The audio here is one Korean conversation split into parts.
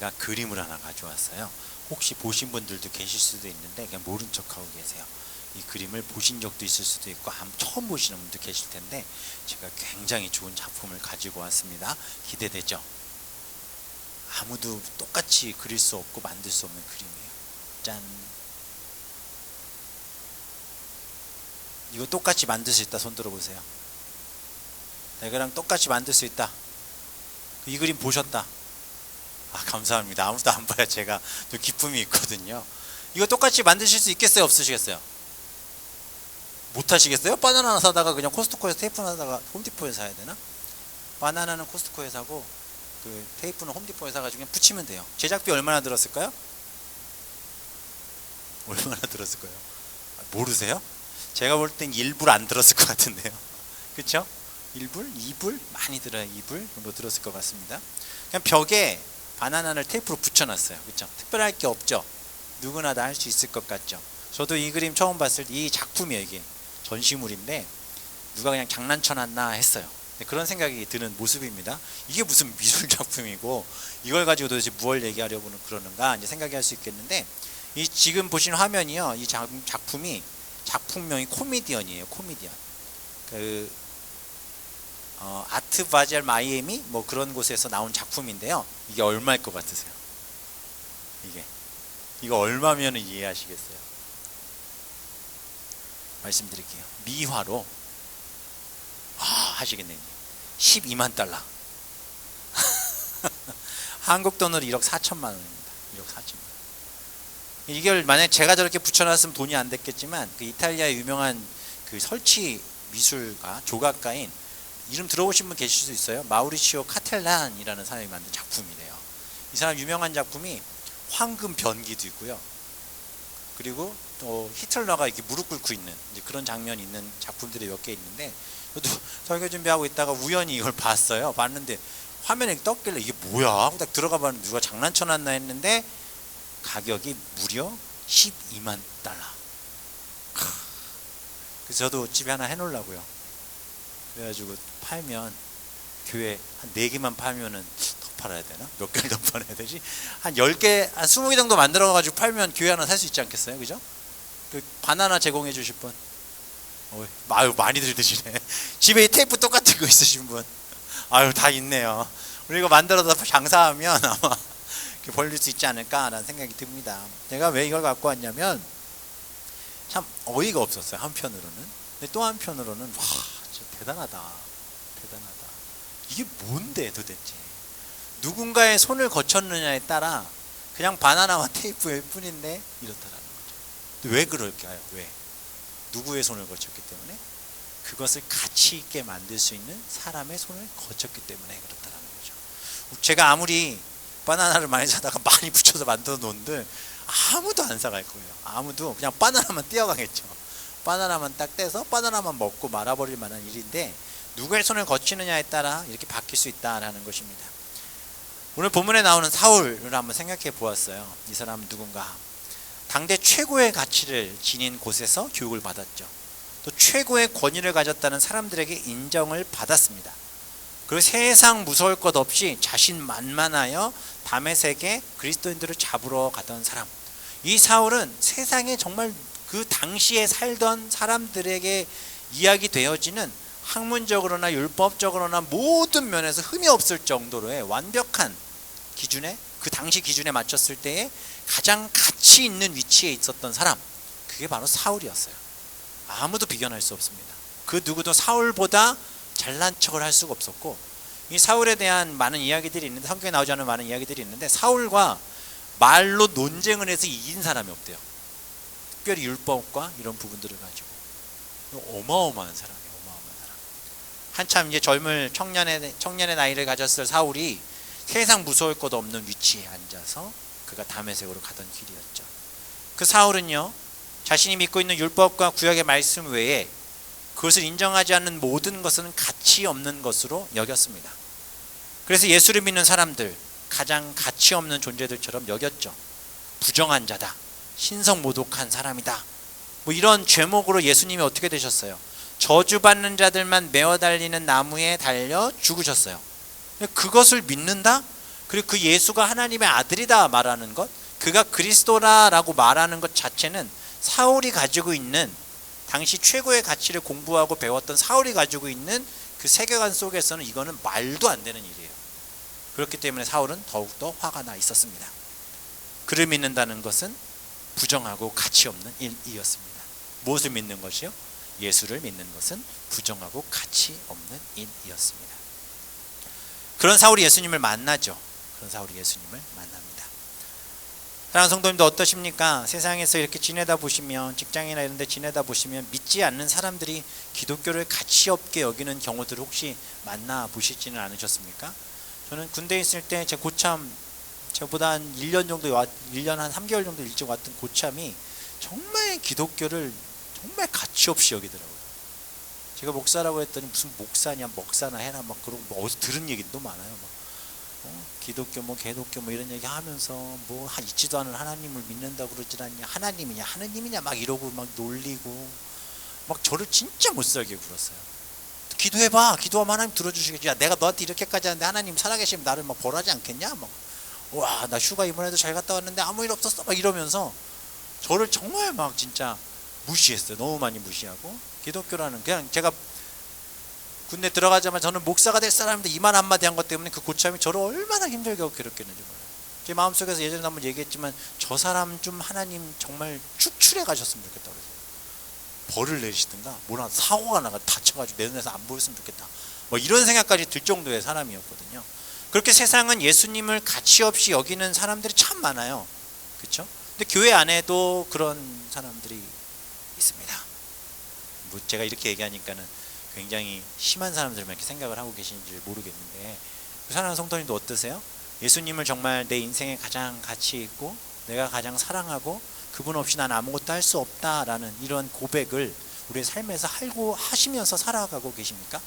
제가 그림을 하나 가져왔어요. 혹시 보신 분들도 계실 수도 있는데 그냥 모른 척하고 계세요. 이 그림을 보신 적도 있을 수도 있고 처음 보시는 분도 계실 텐데 제가 굉장히 좋은 작품을 가지고 왔습니다. 기대되죠? 아무도 똑같이 그릴 수 없고 만들 수 없는 그림이에요. 짠! 이거 똑같이 만들 수 있다. 손 들어보세요. 이거랑 똑같이 만들 수 있다. 이 그림 보셨다. 감사합니다. 아무도 안 봐요. 제가 또 기쁨이 있거든요. 이거 똑같이 만드실 수 있겠어요? 없으시겠어요? 못 하시겠어요? 바나나 하나 사다가 그냥 코스트코에서 테이프 하나 사다가 홈디포에서 사야 되나? 바나나는 코스트코에 사고 그 테이프는 홈디포에 사가지고 그냥 붙이면 돼요. 제작비 얼마나 들었을까요? 얼마나 들었을까요? 모르세요? 제가 볼 땐 1불 안 들었을 것 같은데요. 그쵸? 1불? 2불? 많이 들어요. 2불 정도 들었을 것 같습니다. 그냥 벽에 바나나를 테이프로 붙여놨어요. 그쵸? 특별할 게 없죠? 누구나 다 할 수 있을 것 같죠? 저도 이 그림 처음 봤을 때 이 작품이에요. 이게 전시물인데 누가 그냥 장난쳐놨나 했어요. 그런 생각이 드는 모습입니다. 이게 무슨 미술 작품이고 이걸 가지고 도대체 무엇을 얘기하려고 그러는가 이제 생각이 할 수 있겠는데, 이 지금 보신 화면이요, 이 작품이 작품명이 코미디언이에요. 코미디언. 아트 바젤 마이애미 뭐 그런 곳에서 나온 작품인데요. 이게 얼마일 것 같으세요? 이거 얼마면 이해하시겠어요? 말씀드릴게요. 미화로 하시겠네요. 12만 달러. 한국 돈으로 1억 4천만 원입니다. 1억 4천만 원. 이걸 만약 제가 저렇게 붙여놨으면 돈이 안 됐겠지만 그 이탈리아의 유명한 그 설치 미술가, 조각가인, 이름 들어보신 분 계실 수 있어요. 마우리치오 카텔란이라는 사람이 만든 작품이래요. 이 사람 유명한 작품이 황금 변기도 있고요. 그리고 또 히틀러가 이렇게 무릎 꿇고 있는 이제 그런 장면이 있는 작품들이 몇 개 있는데, 저도 설교 준비하고 있다가 우연히 이걸 봤어요. 봤는데 화면에 떴길래 이게 뭐야? 딱 들어가 봤는데 누가 장난쳐놨나 했는데 가격이 무려 12만 달러. 그래서 저도 집에 하나 해놓으려고요. 그래가지고 팔면 교회 한 4개만 팔면은 더 팔아야 되나? 몇 개를 더 팔아야 되지? 한 10개, 한 20개 정도 만들어가지고 팔면 교회 하나 살 수 있지 않겠어요? 그죠? 그 바나나 제공해 주실 분? 아유, 많이들 드시네. 집에 이 테이프 똑같은 거 있으신 분? 아유, 다 있네요. 우리 이거 만들어서 장사하면 아마 벌릴 수 있지 않을까라는 생각이 듭니다. 제가 왜 이걸 갖고 왔냐면 참 어이가 없었어요. 한편으로는. 근데 또 한편으로는 와, 진짜 대단하다. 이게 뭔데 도대체? 누군가의 손을 거쳤느냐에 따라 그냥 바나나와 테이프일 뿐인데 이렇다라는 거죠. 왜 그럴까요? 왜? 누구의 손을 거쳤기 때문에? 그것을 가치 있게 만들 수 있는 사람의 손을 거쳤기 때문에 그렇다라는 거죠. 제가 아무리 바나나를 많이 사다가 많이 붙여서 만들어 놓은들 아무도 안 사갈 거예요. 아무도 그냥 바나나만 떼어가겠죠. 바나나만 딱 떼서 바나나만 먹고 말아버릴 만한 일인데, 누구의 손을 거치느냐에 따라 이렇게 바뀔 수 있다라는 것입니다. 오늘 본문에 나오는 사울을 한번 생각해 보았어요. 이 사람은 누군가? 당대 최고의 가치를 지닌 곳에서 교육을 받았죠. 또 최고의 권위를 가졌다는 사람들에게 인정을 받았습니다. 그리고 세상 무서울 것 없이 자신만만하여 다메섹에 그리스도인들을 잡으러 가던 사람. 이 사울은 세상에 정말 그 당시에 살던 사람들에게 이야기되어지는 학문적으로나 율법적으로나 모든 면에서 흠이 없을 정도로의 완벽한 기준에, 그 당시 기준에 맞췄을 때에 가장 가치 있는 위치에 있었던 사람, 그게 바로 사울이었어요. 아무도 비견할 수 없습니다. 그 누구도 사울보다 잘난 척을 할 수가 없었고, 이 사울에 대한 많은 이야기들이 있는데, 성경에 나오지 않은 많은 이야기들이 있는데, 사울과 말로 논쟁을 해서 이긴 사람이 없대요. 특별히 율법과 이런 부분들을 가지고. 어마어마한 사람이에요. 어마어마한 사람. 한참 이제 젊은 청년의 나이를 가졌을 사울이 세상 무서울 것 없는 위치에 앉아서 그가 다메섹으로 가던 길이었죠. 그 사울은요, 자신이 믿고 있는 율법과 구약의 말씀 외에 그것을 인정하지 않는 모든 것은 가치 없는 것으로 여겼습니다. 그래서 예수를 믿는 사람들, 가장 가치 없는 존재들처럼 여겼죠. 부정한 자다, 신성모독한 사람이다, 뭐 이런 죄목으로 예수님이 어떻게 되셨어요? 저주받는 자들만 메어 달리는 나무에 달려 죽으셨어요. 그것을 믿는다? 그리고 그 예수가 하나님의 아들이다 말하는 것, 그가 그리스도라라고 말하는 것 자체는 사울이 가지고 있는, 당시 최고의 가치를 공부하고 배웠던 사울이 가지고 있는 그 세계관 속에서는 이거는 말도 안 되는 일이에요. 그렇기 때문에 사울은 더욱더 화가 나 있었습니다. 그를 믿는다는 것은 부정하고 가치 없는 일이었습니다. 무엇을 믿는 것이요? 예수를 믿는 것은 부정하고 가치 없는 일이었습니다. 그런 사울이 예수님을 만나죠. 그런 사울이 예수님을 만납니다. 사랑하는 성도님도 어떠십니까? 세상에서 이렇게 지내다 보시면, 직장이나 이런 데 지내다 보시면 믿지 않는 사람들이 기독교를 가치 없게 여기는 경우들을 혹시 만나 보시지는 않으셨습니까? 저는 군대에 있을 때 제 고참, 저보다 한 1년 정도 1년 한 3개월 정도 일찍 왔던 고참이 정말 기독교를 정말 가치 없이 여기더라고요. 제가 목사라고 했더니 무슨 목사냐, 먹사나 해라 막 그러고, 뭐 어디서 들은 얘기도 많아요. 막 기독교 뭐 개독교 뭐 이런 얘기 하면서 뭐 있지도 않은 하나님을 믿는다고 그러질 않냐, 하나님이냐 막 이러고 막 놀리고, 막 저를 진짜 못살게 굴었어요. 기도해봐, 기도하면 하나님 들어주시겠지. 야, 내가 너한테 이렇게까지 하는데 하나님 살아계시면 나를 막 벌하지 않겠냐. 막 와, 나 휴가 이번에도 잘 갔다 왔는데 아무 일 없었어 막 이러면서 저를 정말 막 진짜 무시했어요. 너무 많이 무시하고, 기독교라는, 그냥 제가 군대 들어가자마자 저는 목사가 될 사람인데 이 말 한마디 한 것 때문에 그 고참이 저를 얼마나 힘들게 하고 괴롭혔는지 몰라요. 제 마음속에서 예전에 한번 얘기했지만, 저 사람 좀 하나님 정말 축출해 가셨으면 좋겠다 그래서 벌을 내리시든가 뭐라 사고가 나가 다쳐가지고 내 눈에서 안 보였으면 좋겠다, 뭐 이런 생각까지 들 정도의 사람이었거든요. 그렇게 세상은 예수님을 가치 없이 여기는 사람들이 참 많아요. 그렇죠? 근데 교회 안에도 그런 사람들이 있습니다. 뭐 제가 이렇게 얘기하니까는 굉장히 심한 사람들만 이렇게 생각을 하고 계신지 모르겠는데, 사랑하는 성도님도 어떠세요? 예수님을 정말 내 인생에 가장 가치 있고 내가 가장 사랑하고 그분 없이 난 아무것도 할 수 없다라는 이런 고백을 우리의 삶에서 하시면서 살아가고 계십니까?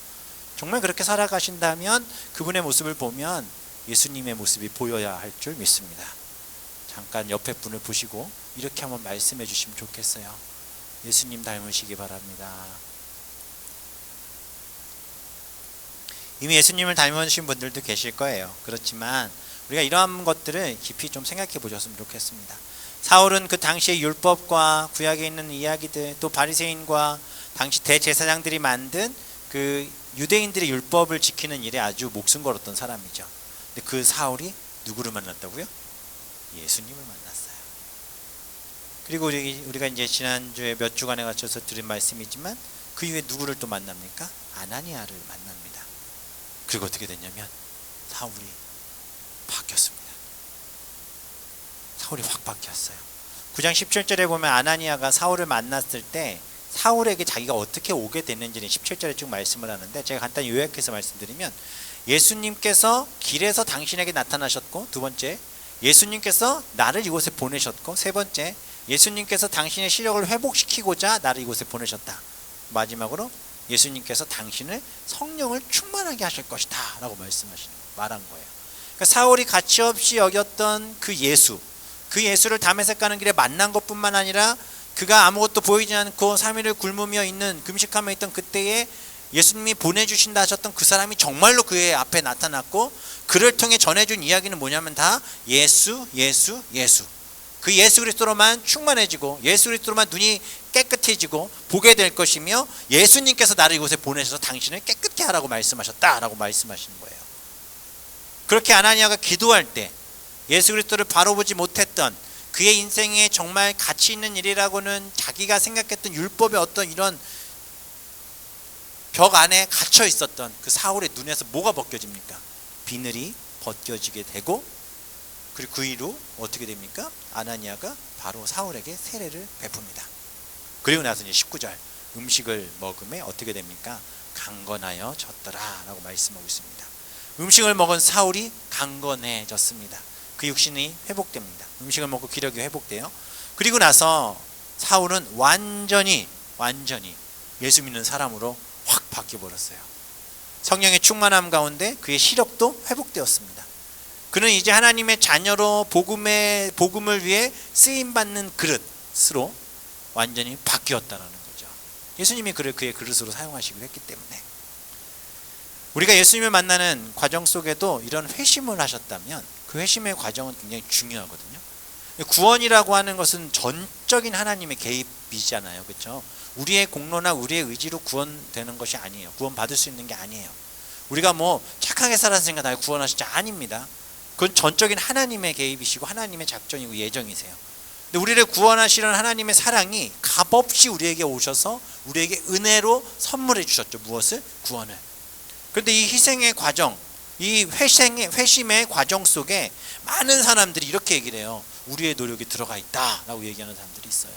정말 그렇게 살아가신다면 그분의 모습을 보면 예수님의 모습이 보여야 할 줄 믿습니다. 잠깐 옆에 분을 보시고 이렇게 한번 말씀해 주시면 좋겠어요. 예수님 닮으시기 바랍니다. 이미 예수님을 닮으신 분들도 계실 거예요. 그렇지만 우리가 이러한 것들을 깊이 좀 생각해 보셨으면 좋겠습니다. 사울은 그 당시의 율법과 구약에 있는 이야기들, 또 바리새인과 당시 대제사장들이 만든 그 유대인들의 율법을 지키는 일에 아주 목숨 걸었던 사람이죠. 근데 그 사울이 누구를 만났다고요? 예수님을 만났어요. 그리고 우리가 이제 지난주에 몇 주간에 걸쳐서 드린 말씀이지만, 그 이후에 누구를 또 만납니까? 아나니아를 만납니다. 그리고 어떻게 됐냐면 사울이 바뀌었습니다. 사울이 확 바뀌었어요. 9장 17절에 보면 아나니아가 사울을 만났을 때 사울에게 자기가 어떻게 오게 됐는지는 17절에 쭉 말씀을 하는데, 제가 간단히 요약해서 말씀드리면, 예수님께서 길에서 당신에게 나타나셨고, 두 번째, 예수님께서 나를 이곳에 보내셨고, 세 번째, 예수님께서 당신의 시력을 회복시키고자 나를 이곳에 보내셨다. 마지막으로 예수님께서 당신을 성령을 충만하게 하실 것이다 라고 말한 거예요. 그러니까 사울이 가치없이 여겼던 그 예수를 다메섹 가는 길에 만난 것뿐만 아니라, 그가 아무것도 보이지 않고 3일을 굶으며 있는, 금식하며 있던 그때에 예수님이 보내주신다 하셨던 그 사람이 정말로 그의 앞에 나타났고, 그를 통해 전해준 이야기는 뭐냐면 다 예수. 그 예수 그리스도로만 충만해지고 예수 그리스도로만 눈이 깨끗해지고 보게 될 것이며, 예수님께서 나를 이곳에 보내셔서 당신을 깨끗게 하라고 말씀하셨다라고 말씀하시는 거예요. 그렇게 아나니아가 기도할 때 예수 그리스도를 바로 보지 못했던, 그의 인생에 정말 가치 있는 일이라고는 자기가 생각했던 율법의 어떤 이런 벽 안에 갇혀 있었던 그 사울의 눈에서 뭐가 벗겨집니까? 비늘이 벗겨지게 되고, 그리고 그 이후로 어떻게 됩니까? 아나니아가 바로 사울에게 세례를 베풉니다. 그리고 나서 이제 19절, 음식을 먹음에 어떻게 됩니까? 강건하여 졌더라 라고 말씀하고 있습니다. 음식을 먹은 사울이 강건해졌습니다. 그 육신이 회복됩니다. 음식을 먹고 기력이 회복돼요. 그리고 나서 사울은 완전히 예수 믿는 사람으로 확 바뀌어버렸어요. 성령의 충만함 가운데 그의 시력도 회복되었습니다. 그는 이제 하나님의 자녀로 복음을 위해 쓰임받는 그릇으로 완전히 바뀌었다는 거죠. 예수님이 그를 그의 그릇으로 사용하시기로 했기 때문에, 우리가 예수님을 만나는 과정 속에도 이런 회심을 하셨다면 그 회심의 과정은 굉장히 중요하거든요. 구원이라고 하는 것은 전적인 하나님의 개입이잖아요. 그렇죠? 우리의 공로나 우리의 의지로 구원되는 것이 아니에요. 구원받을 수 있는 게 아니에요. 우리가 뭐 착하게 살았으니까 날 구원하시지, 아닙니다. 그건 전적인 하나님의 개입이시고 하나님의 작전이고 예정이세요. 근데 우리를 구원하시는 하나님의 사랑이 값없이 우리에게 오셔서 우리에게 은혜로 선물해 주셨죠. 무엇을? 구원을. 그런데 이 희생의 과정, 이 회심의 과정 속에 많은 사람들이 이렇게 얘기를 해요. 우리의 노력이 들어가 있다라고 얘기하는 사람들이 있어요.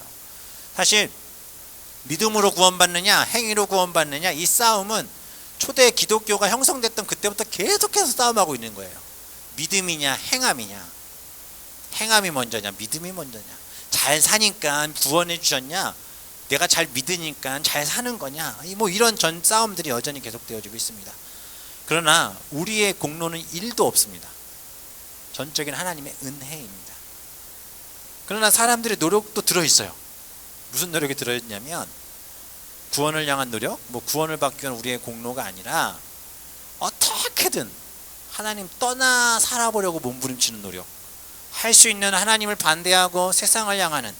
사실 믿음으로 구원받느냐 행위로 구원받느냐, 이 싸움은 초대 기독교가 형성됐던 그때부터 계속해서 싸움하고 있는 거예요. 믿음이냐 행함이냐, 행함이 먼저냐 믿음이 먼저냐, 잘 사니까 구원해 주셨냐, 내가 잘 믿으니까 잘 사는 거냐, 뭐 이런 전 싸움들이 여전히 계속되어지고 있습니다. 그러나 우리의 공로는 1도 없습니다. 전적인 하나님의 은혜입니다. 그러나 사람들의 노력도 들어있어요. 무슨 노력이 들어있냐면 구원을 향한 노력, 뭐 구원을 받기 위한 우리의 공로가 아니라 어떻게든 하나님 떠나 살아보려고 몸부림치는 노력, 할 수 있는 하나님을 반대하고 세상을 향하는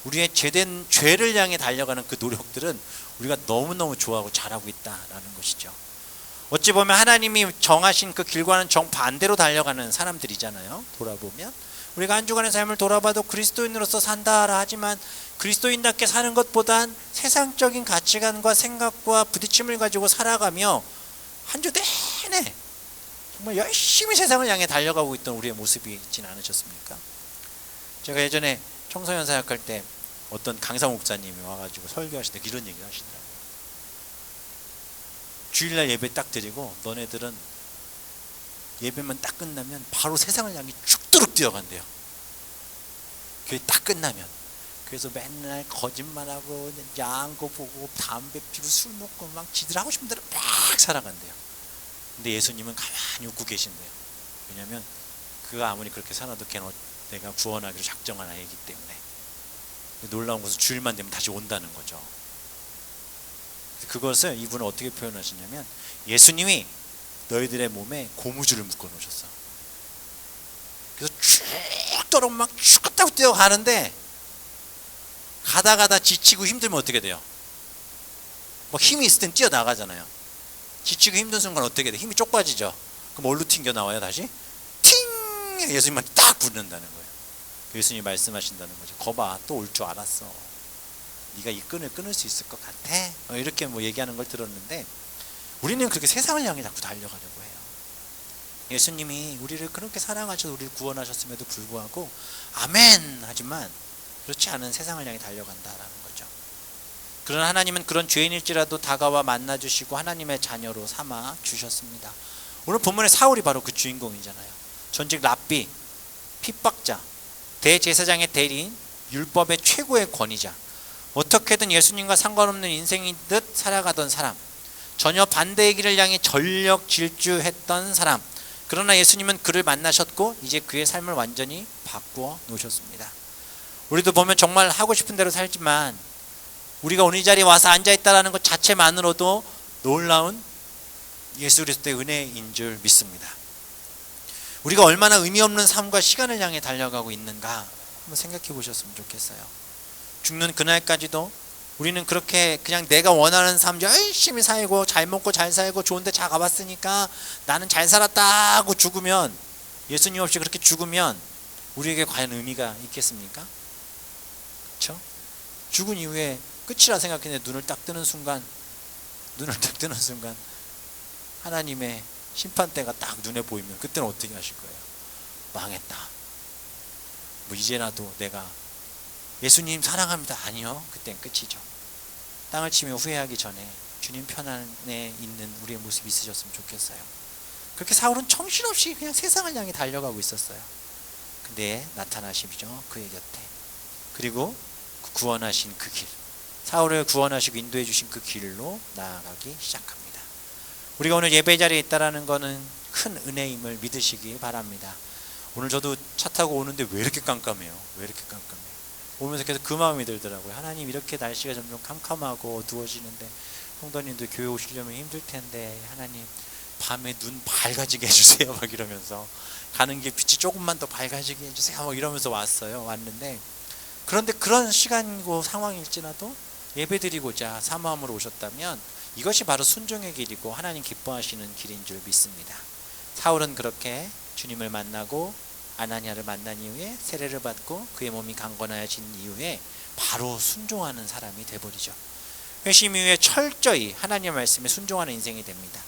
우리의 죄된 죄를 향해 달려가는 그 노력들은 우리가 너무너무 좋아하고 잘하고 있다라는 것이죠. 어찌 보면 하나님이 정하신 그 길과는 정반대로 달려가는 사람들이잖아요. 돌아보면 우리가 한 주간의 삶을 돌아봐도 그리스도인으로서 산다라 하지만 그리스도인답게 사는 것보단 세상적인 가치관과 생각과 부딪힘을 가지고 살아가며 한 주 내내 정말 열심히 세상을 향해 달려가고 있던 우리의 모습이 있지는 않으셨습니까? 제가 예전에 청소년 사역할 때 어떤 강사 목사님이 와가지고 설교하실 때 이런 얘기를 하시더라고요. 주일날 예배 딱 드리고 너네들은 예배만 딱 끝나면 바로 세상을 향해 죽도록 뛰어간대요. 교회 딱 끝나면. 그래서 맨날 거짓말하고 야한 거 보고 담배 피고 술 먹고 막 지들 하고 싶은 대로 막 살아간대요. 근데 예수님은 가만히 웃고 계신대요. 왜냐하면 그가 아무리 그렇게 살아도 걔는 내가 구원하기로 작정한 아이기 때문에. 놀라운 것은 주일만 되면 다시 온다는 거죠. 그것을 이분은 어떻게 표현하시냐면 예수님이 너희들의 몸에 고무줄을 묶어 놓으셨어. 그래서 죽도록 막 죽었다고 뛰어가는데 가다 지치고 힘들면 어떻게 돼요? 뭐 힘이 있을 땐 뛰어나가잖아요. 지치고 힘든 순간 어떻게 돼? 힘이 쪽 빠지죠. 그럼 어디로 튕겨 나와요? 다시 팅! 예수님한테 딱 붙는다는 거예요. 예수님이 말씀하신다는 거죠. 거봐, 또 올 줄 알았어. 네가 이 끈을 끊을 수 있을 것 같아? 이렇게 뭐 얘기하는 걸 들었는데 우리는 그렇게 세상을 향해 자꾸 달려가려고 해요. 예수님이 우리를 그렇게 사랑하셔서 우리를 구원하셨음에도 불구하고 아멘 하지만 그렇지 않은 세상을 향해 달려간다라는 거죠. 그러나 하나님은 그런 죄인일지라도 다가와 만나주시고 하나님의 자녀로 삼아 주셨습니다. 오늘 본문의 사울이 바로 그 주인공이잖아요. 전직 랍비, 핍박자, 대제사장의 대리인, 율법의 최고의 권위자, 어떻게든 예수님과 상관없는 인생인 듯 살아가던 사람, 전혀 반대의 길을 향해 전력 질주했던 사람. 그러나 예수님은 그를 만나셨고 이제 그의 삶을 완전히 바꾸어 놓으셨습니다. 우리도 보면 정말 하고 싶은 대로 살지만 우리가 오늘 이 자리에 와서 앉아있다는 것 자체만으로도 놀라운 예수 그리스도의 은혜인 줄 믿습니다. 우리가 얼마나 의미 없는 삶과 시간을 향해 달려가고 있는가 한번 생각해 보셨으면 좋겠어요. 죽는 그날까지도 우리는 그렇게 그냥 내가 원하는 삶 열심히 살고 잘 먹고 잘 살고 좋은 데 잘 가봤으니까 나는 잘 살았다 하고 죽으면, 예수님 없이 그렇게 죽으면 우리에게 과연 의미가 있겠습니까? 그렇죠? 죽은 이후에 끝이라 생각했는데 눈을 딱 뜨는 순간 하나님의 심판대가 딱 눈에 보이면 그때는 어떻게 하실 거예요? 망했다. 뭐 이제라도 내가 예수님 사랑합니다. 아니요. 그땐 끝이죠. 땅을 치며 후회하기 전에 주님 편안에 있는 우리의 모습이 있으셨으면 좋겠어요. 그렇게 사울은 정신없이 그냥 세상을 향해 달려가고 있었어요. 근데 나타나시죠. 그의 곁에. 그리고 구원하신 그 길, 사울을 구원하시고 인도해 주신 그 길로 나아가기 시작합니다. 우리가 오늘 예배 자리에 있다는 것은 큰 은혜임을 믿으시기 바랍니다. 오늘 저도 차 타고 오는데 왜 이렇게 깜깜해요? 왜 이렇게 깜깜해요? 오면서 계속 그 마음이 들더라고요. 하나님, 이렇게 날씨가 점점 캄캄하고 어두워지는데 성도님들 교회 오시려면 힘들 텐데 하나님 밤에 눈 밝아지게 해주세요 막 이러면서, 가는 길 빛이 조금만 더 밝아지게 해주세요 막 이러면서 왔는데, 그런데 그런 시간이고 상황일지라도 예배드리고자 사모함으로 오셨다면 이것이 바로 순종의 길이고 하나님 기뻐하시는 길인 줄 믿습니다. 사울은 그렇게 주님을 만나고 아나니아를 만난 이후에 세례를 받고 그의 몸이 강건하여진 이후에 바로 순종하는 사람이 되어버리죠. 회심 이후에 철저히 하나님의 말씀에 순종하는 인생이 됩니다.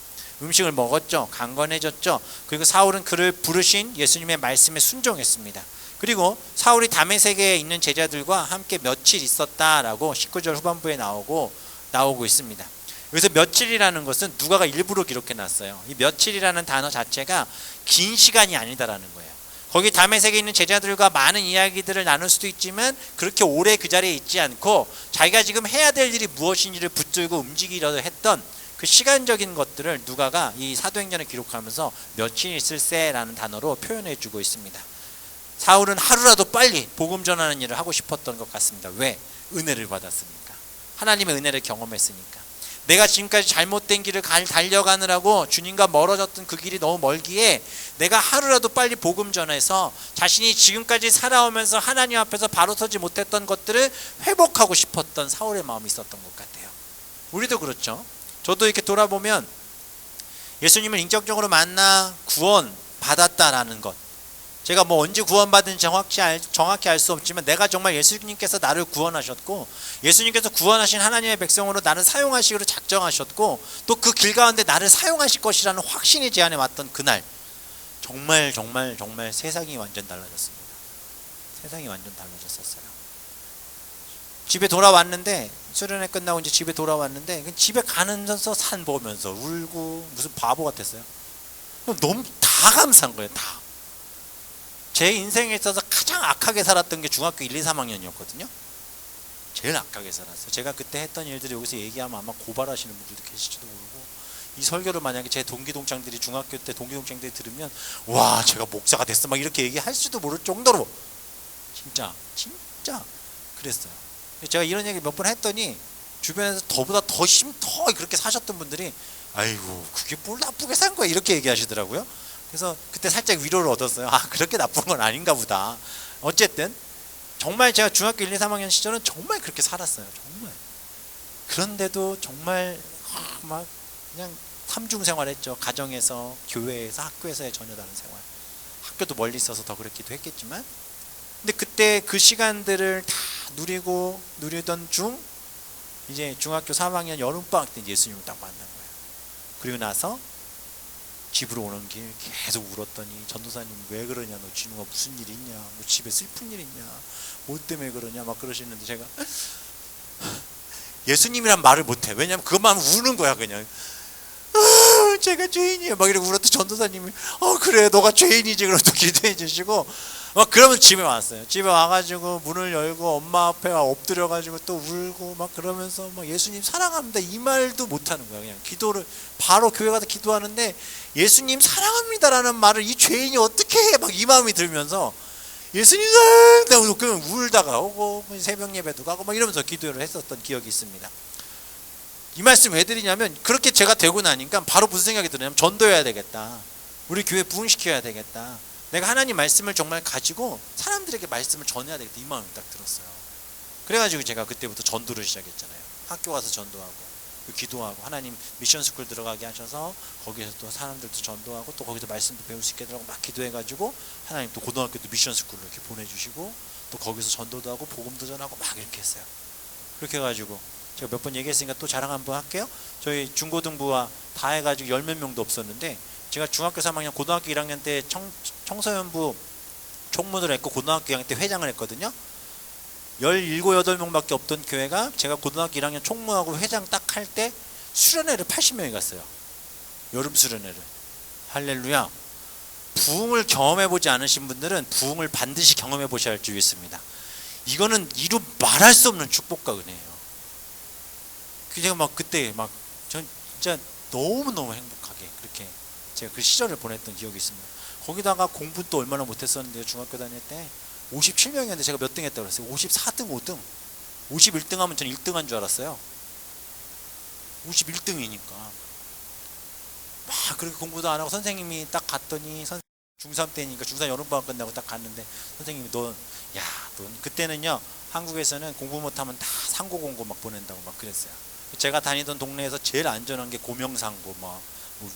음식을 먹었죠. 강건해졌죠. 그리고 사울은 그를 부르신 예수님의 말씀에 순종했습니다. 그리고 사울이 다메섹에 있는 제자들과 함께 며칠 있었다라고 19절 후반부에 나오고 있습니다. 여기서 며칠이라는 것은 누가가 일부러 기록해놨어요. 이 며칠이라는 단어 자체가 긴 시간이 아니다라는 거예요. 거기 다메섹에 있는 제자들과 많은 이야기들을 나눌 수도 있지만 그렇게 오래 그 자리에 있지 않고 자기가 지금 해야 될 일이 무엇인지를 붙들고 움직이려고 했던 그 시간적인 것들을 누가가 이 사도행전을 기록하면서 며칠 있을세라는 단어로 표현해 주고 있습니다. 사울은 하루라도 빨리 복음 전하는 일을 하고 싶었던 것 같습니다. 왜? 은혜를 받았으니까. 하나님의 은혜를 경험했으니까. 내가 지금까지 잘못된 길을 달려가느라고 주님과 멀어졌던 그 길이 너무 멀기에 내가 하루라도 빨리 복음 전해서 자신이 지금까지 살아오면서 하나님 앞에서 바로 서지 못했던 것들을 회복하고 싶었던 사울의 마음이 있었던 것 같아요. 우리도 그렇죠. 저도 이렇게 돌아보면 예수님을 인격적으로 만나 구원 받았다라는 것, 제가 뭐 언제 구원받은지 정확히 알 수 없지만 내가 정말 예수님께서 나를 구원하셨고 예수님께서 구원하신 하나님의 백성으로 나를 사용하시기로 작정하셨고 또 그 길 가운데 나를 사용하실 것이라는 확신이 제 안에 왔던 그날, 정말 세상이 완전 달라졌습니다. 세상이 완전 달라졌었어요. 집에 돌아왔는데, 수련회 끝나고 이제 집에 돌아왔는데 집에 가면서 산 보면서 울고 무슨 바보 같았어요. 너무 다 감사한 거예요. 다. 제 인생에 있어서 가장 악하게 살았던 게 중학교 1, 2, 3학년이었거든요. 제일 악하게 살았어요. 제가 그때 했던 일들이 여기서 얘기하면 아마 고발하시는 분들도 계실지도 모르고, 이 설교를 만약에 제 동기동창들이 중학교 때 동기동창들이 들으면 와 제가 목사가 됐어 막 이렇게 얘기할지도 모를 정도로 진짜 그랬어요. 제가 이런 얘기 몇 번 했더니 주변에서 저보다 더 그렇게 사셨던 분들이 아이고 그게 뭘 나쁘게 산 거야 이렇게 얘기하시더라고요. 그래서 그때 살짝 위로를 얻었어요. 아 그렇게 나쁜 건 아닌가 보다. 어쨌든 정말 제가 중학교 1, 2, 3학년 시절은 정말 그렇게 살았어요. 정말. 그런데도 정말 막 그냥 삼중 생활했죠. 가정에서, 교회에서, 학교에서의 전혀 다른 생활. 학교도 멀리 있어서 더 그랬기도 했겠지만, 근데 그때 그 시간들을 다 누리던 중 이제 중학교 3학년 여름방학 때 예수님을 딱 만난 거예요. 그리고 나서 집으로 오는 길 계속 울었더니 전도사님 왜 그러냐, 너 진우가 무슨 일 있냐, 뭐 집에 슬픈 일 있냐, 뭐 때문에 그러냐 막 그러시는데 제가 예수님이란 말을 못해. 왜냐면 그것만 우는 거야 그냥. 제가 죄인이에요 막 이러고 울었더니 전도사님이 그래 너가 죄인이지 그러고 또 기도해 주시고 막 그러면 집에 왔어요. 집에 와가지고 문을 열고 엄마 앞에 엎드려가지고 또 울고 막 그러면서 막 예수님 사랑합니다 이 말도 못하는 거야. 그냥 기도를 바로 교회 가서 기도하는데 예수님 사랑합니다라는 말을 이 죄인이 어떻게 해 막 이 마음이 들면서 예수님 그러면 울다가 오고 새벽 예배도 가고 막 이러면서 기도를 했었던 기억이 있습니다. 이 말씀 왜 드리냐면 그렇게 제가 되고 나니까 바로 무슨 생각이 드냐면 전도해야 되겠다. 우리 교회 부흥시켜야 되겠다. 내가 하나님 말씀을 정말 가지고 사람들에게 말씀을 전해야 되겠다. 이 마음이 딱 들었어요. 그래가지고 제가 그때부터 전도를 시작했잖아요. 학교 가서 전도하고 기도하고 하나님 미션스쿨 들어가게 하셔서 거기서 또 사람들도 전도하고 또 거기서 말씀도 배울 수 있게 하고 막 기도해가지고 하나님 또 고등학교도 미션스쿨로 이렇게 보내주시고 또 거기서 전도도 하고 복음도 전하고 막 이렇게 했어요. 그렇게 해가지고 제가 몇 번 얘기했으니까 또 자랑 한번 할게요. 저희 중고등부와 다 해가지고 10몇 명도 없었는데 제가 중학교 3학년 고등학교 1학년 때 청소년부 총무를 했고 고등학교 2학년 때 회장을 했거든요. 17, 8명밖에 없던 교회가 제가 고등학교 1학년 총무하고 회장 딱 할 때 수련회를 80명이 갔어요. 여름 수련회를. 할렐루야. 부흥을 경험해보지 않으신 분들은 부흥을 반드시 경험해보셔야 할 줄 있습니다. 이거는 이루 말할 수 없는 축복과 은혜예요. 제가 막 그때 막 전 진짜 너무너무 행복하게 그렇게 제가 그 시절을 보냈던 기억이 있습니다. 거기다가 공부 또 얼마나 못했었는데요. 중학교 다닐 때 57명이었는데 제가 몇 등 했다고 그랬어요? 54등 5등 51등 하면 전 1등 한 줄 알았어요. 51등이니까 막 그렇게 공부도 안 하고 선생님이 딱 갔더니 중3 때니까 중3 여름방학 끝나고 딱 갔는데 선생님이 넌 그때는요 한국에서는 공부 못하면 다 상고 공고 막 보낸다고 막 그랬어요. 제가 다니던 동네에서 제일 안전한 게 고명상고 뭐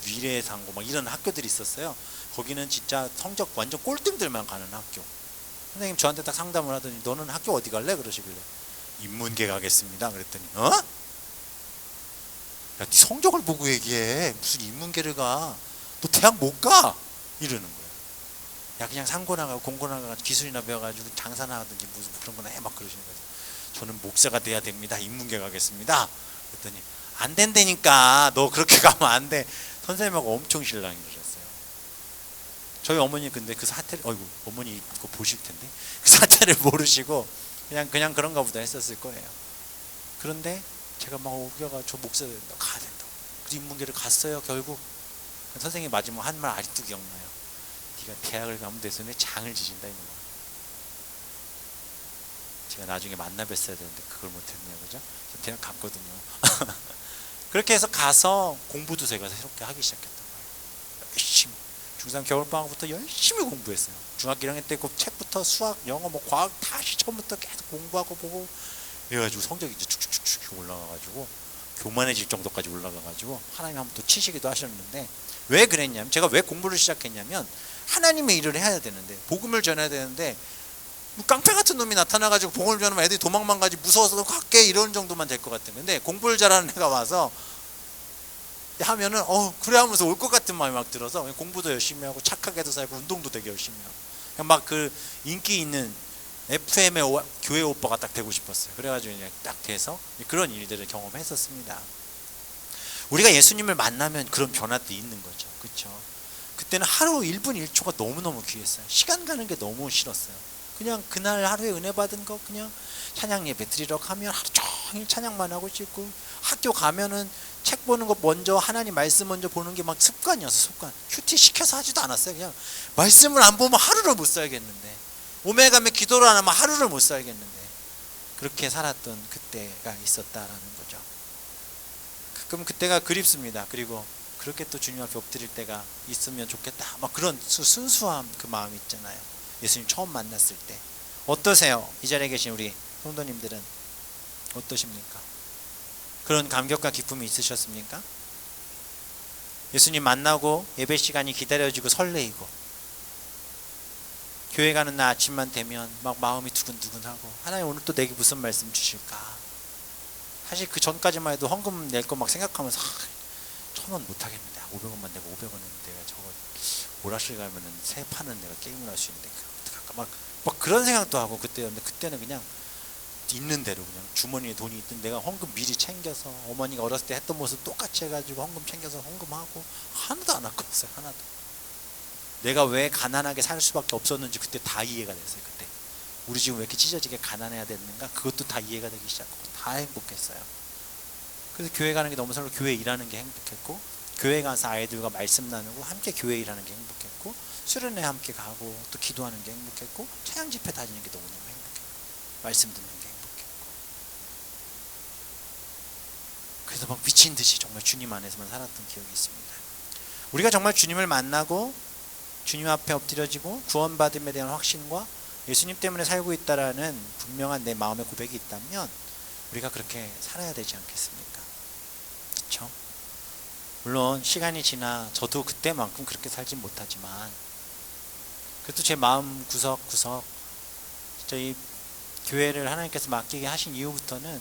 위례상고 막 이런 학교들이 있었어요. 거기는 진짜 성적 완전 꼴등들만 가는 학교. 선생님 저한테 딱 상담을 하더니 너는 학교 어디 갈래? 그러시길래 인문계 가겠습니다. 그랬더니 야, 네 성적을 보고 얘기해. 무슨 인문계를 가? 너 대학 못 가? 이러는 거예요. 야 그냥 상고 나가고 공고 나가고 기술이나 배워가지고 장사나 하든지 무슨 그런 거나 해 막 그러시는 거예요. 저는 목사가 돼야 됩니다. 인문계 가겠습니다. 그랬더니 안 된다니까. 너 그렇게 가면 안 돼. 선생님하고 엄청 신랑이 그러셨어요. 저희 어머니 근데 그 사태를 어머니 이거 보실 텐데 그 사태를 모르시고 그냥 그런가 보다 했었을 거예요. 그런데 제가 막 우겨가 저 목사 된다 가야 된다. 그 인문계를 갔어요. 결국 선생님이 마지막 한 말 아직도 기억나요. 네가 대학을 가면 대선에 장을 지진다 이놈아. 제가 나중에 만나 뵀어야 되는데 그걸 못했네요. 그죠? 저 대학 갔거든요. 그렇게 해서 가서 공부도 제가 새롭게 하기 시작했던 거예요. 열심히 중3 겨울방학부터 열심히 공부했어요. 중학교 1학년 때 그 책부터 수학, 영어, 뭐 과학 다시 처음부터 계속 공부하고 보고 그래가지고 성적이 이제 축축축축 올라가가지고 교만해질 정도까지 올라가가지고 하나님 한번 또 치시기도 하셨는데 왜 그랬냐면 제가 왜 공부를 시작했냐면 하나님의 일을 해야 되는데 복음을 전해야 되는데 뭐 깡패 같은 놈이 나타나가지고 복음을 전하면 애들이 도망만 가지 무서워서 갈게 이런 정도만 될 것 같은 건데 공부를 잘하는 애가 와서 하면은 그래 하면서 올 것 같은 마음이 막 들어서 공부도 열심히 하고 착하게도 살고 운동도 되게 열심히 하고 막 그 인기 있는 FM의 교회 오빠가 딱 되고 싶었어요. 그래가지고 그냥 딱 돼서 그런 일들을 경험했었습니다. 우리가 예수님을 만나면 그런 변화도 있는 거죠. 그렇죠? 그때는 하루 1분 1초가 너무너무 귀했어요. 시간 가는 게 너무 싫었어요. 그냥 그날 하루에 은혜 받은 거 그냥 찬양 예배 드리러 가면 하루 종일 찬양만 하고 있고 학교 가면은 책 보는 거 먼저 하나님 말씀 먼저 보는 게 막 습관이었어. 습관. 큐티 시켜서 하지도 않았어요. 그냥 말씀을 안 보면 하루를 못 살겠는데 오메 가면 기도를 안 하면 하루를 못 살겠는데 그렇게 살았던 그때가 있었다라는 거죠. 가끔 그때가 그립습니다. 그리고 그렇게 또 주님 앞에 엎드릴 때가 있으면 좋겠다. 막 그런 순수함 그 마음이 있잖아요. 예수님 처음 만났을 때 어떠세요? 이 자리에 계신 우리 성도님들은 어떠십니까? 그런 감격과 기쁨이 있으셨습니까? 예수님 만나고 예배 시간이 기다려지고 설레이고 교회 가는 날 아침만 되면 막 마음이 두근두근하고 하나님 오늘 또 내게 무슨 말씀 주실까? 사실 그 전까지만 해도 헌금 낼 거 막 생각하면서 1,000원 못하겠는데 500원만 내고 500원은 내가 저거 오락실 가면은 새 파는 내가 게임을 할 수 있는데 어떡할까 막 그런 생각도 하고 그때였는데 그때는 그냥 있는 대로 그냥 주머니에 돈이 있든 내가 헌금 미리 챙겨서 어머니가 어렸을 때 했던 모습 똑같이 해가지고 헌금 챙겨서 헌금하고 하나도 안 아까웠어요. 하나도. 내가 왜 가난하게 살 수밖에 없었는지 그때 다 이해가 됐어요. 그때 우리 지금 왜 이렇게 찢어지게 가난해야 됐는가 그것도 다 이해가 되기 시작하고 다 행복했어요. 그래서 교회 가는 게 너무 서로 교회 일하는 게 행복했고 교회 가서 아이들과 말씀 나누고 함께 교회 일하는 게 행복했고 수련회 함께 가고 또 기도하는 게 행복했고 찬양 집회 다니는 게 너무너무 행복했고 말씀 듣는 게 행복했고 그래서 막 미친 듯이 정말 주님 안에서만 살았던 기억이 있습니다. 우리가 정말 주님을 만나고 주님 앞에 엎드려지고 구원받음에 대한 확신과 예수님 때문에 살고 있다라는 분명한 내 마음의 고백이 있다면 우리가 그렇게 살아야 되지 않겠습니까? 그렇죠? 물론 시간이 지나 저도 그때만큼 그렇게 살진 못하지만 그래도 제 마음 구석구석 진짜 이 교회를 하나님께서 맡기게 하신 이후부터는